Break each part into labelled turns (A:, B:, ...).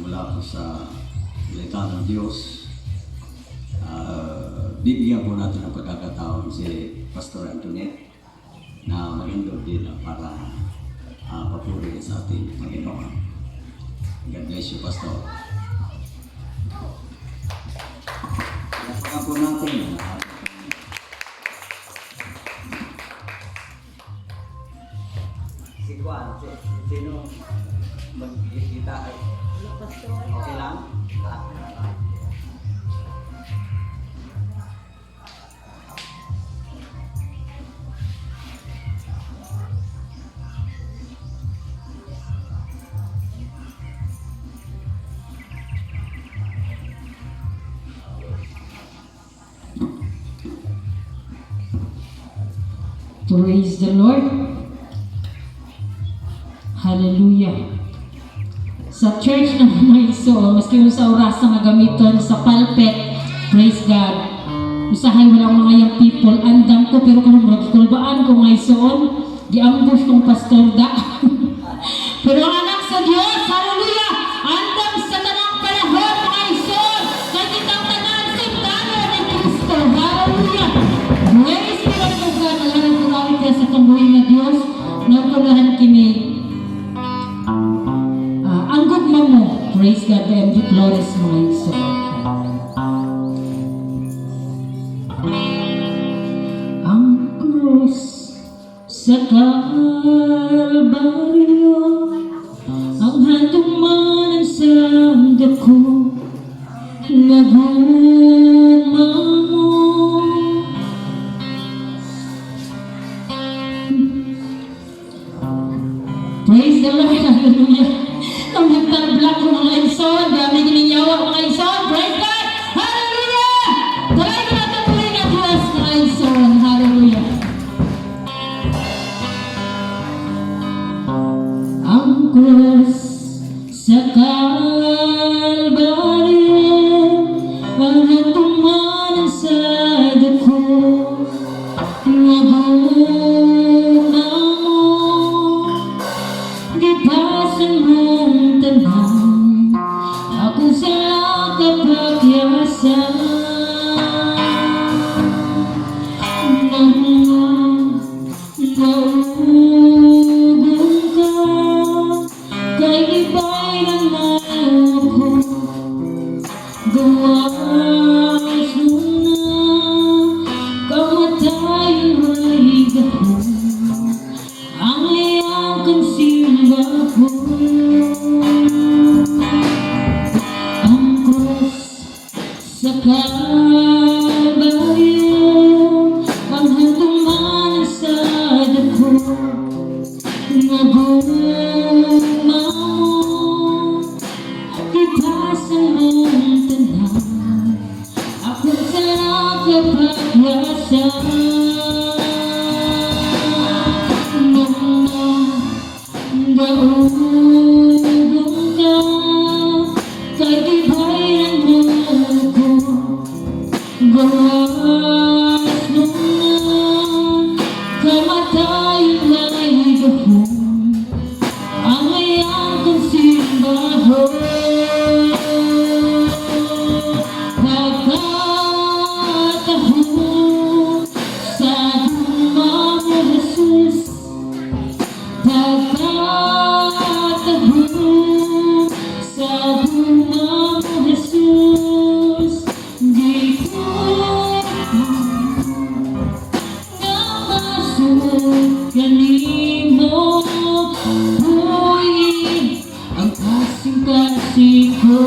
A: mula po sa salita ng Diyos. Bibigyan po natin ng pagkakataon si Pastor Antoinette na magandang din para papuri sa ating Panginoon. God bless you, Pastor. Lapakan po natin.
B: Si Juan, sino magkikita ay okay lang?
C: Praise the Lord. Hallelujah. Sa church ng mga iso, maski mo sa oras na gamiton sa pulpit, praise God. Usahay walang mga young people, andam ko pero kung magkulbaan ko nga isoon, di-ambush kong pastor da. Pero ang anak sa Diyos, hallelujah, andam sa tanang panahon mga isoon, kay kitang tanan simbahan ni Kristo, hallelujah. Praise the Lord of God, alaran ko rawit sa kambuhin na Diyos, nagkulahan kini. Ang gugma mo, praise God, and the glorious mga iso. Ang krus sa Kalbaryo, ang handong manan sa dako, nagugma mo. Praise the Lord, hallelujah. Ang nagtarblock ko mga ison, dami gininyawa mga ison, praise God, hallelujah! Talay ko natin po rin ang Diyos mga ison, hallelujah. Ang krus sa Kalbaryo, ang hatumanan sa dako, nagugma mo, gipasan mong tanan, ako sa kapagyasan. Naugong ka, kay iba'y nanalo ko, gawas mo na, kamatayan ay gahon, ang iyang kansimba ko. Ang krus sa Kalbaryo, ang hantuman sa dako, nagugma mo, ipasan mong tanan, ako sa kapagyasan. Naugong ka, kay iba'y nanalo ko, gawas mo na, kamatayan ay gahon, ang iyang kansimbahan. Pagkatahon sa guma mo, Jesus, pagkatahon sa guma mo, Jesus, di ko nakasot kanimo, buhay ang kasing-kasing ko.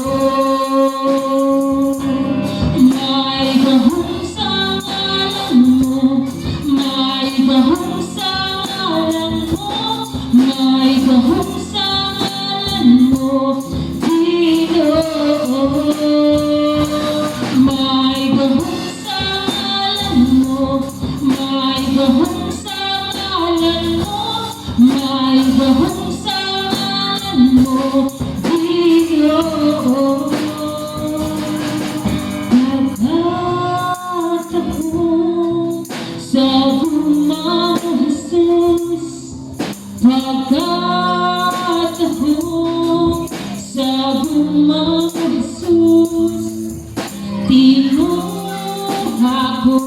C: May gahong sa ngalan mo, may gahong sa ngalan mo, may gahong sa ngalan mo, Ginoo. May gahong sa ngalan mo, may gahong sa ngalan mo, may gahong sa ngalan mo, Ginoo. Pagkatahon sa guma mo, Jesus, pagkatahon sa Gagong mga Jesus, timo ako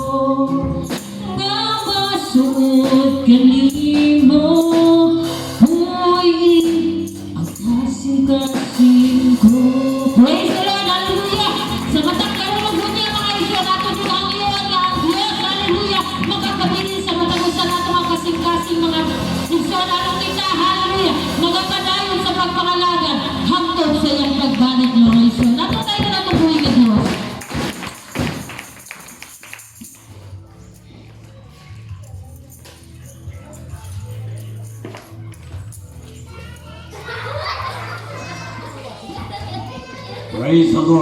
C: nga masuot kanimo. Hoy, ang kasing-kasing ko. Praise the Lord, hallelujah! Sa matang karunong niya mga isyo, nato po ang iyon nga ang Diyos, hallelujah! Magkakabilin sa matagusan nato mga kasing-kasing mga isyo, lalong kita, hallelujah! Magkakadayon sa pagpangalagan, hangtod sa iyang pagbalik mga isyo. Nato tayo na nato po yung Diyos.
A: Praise the Lord.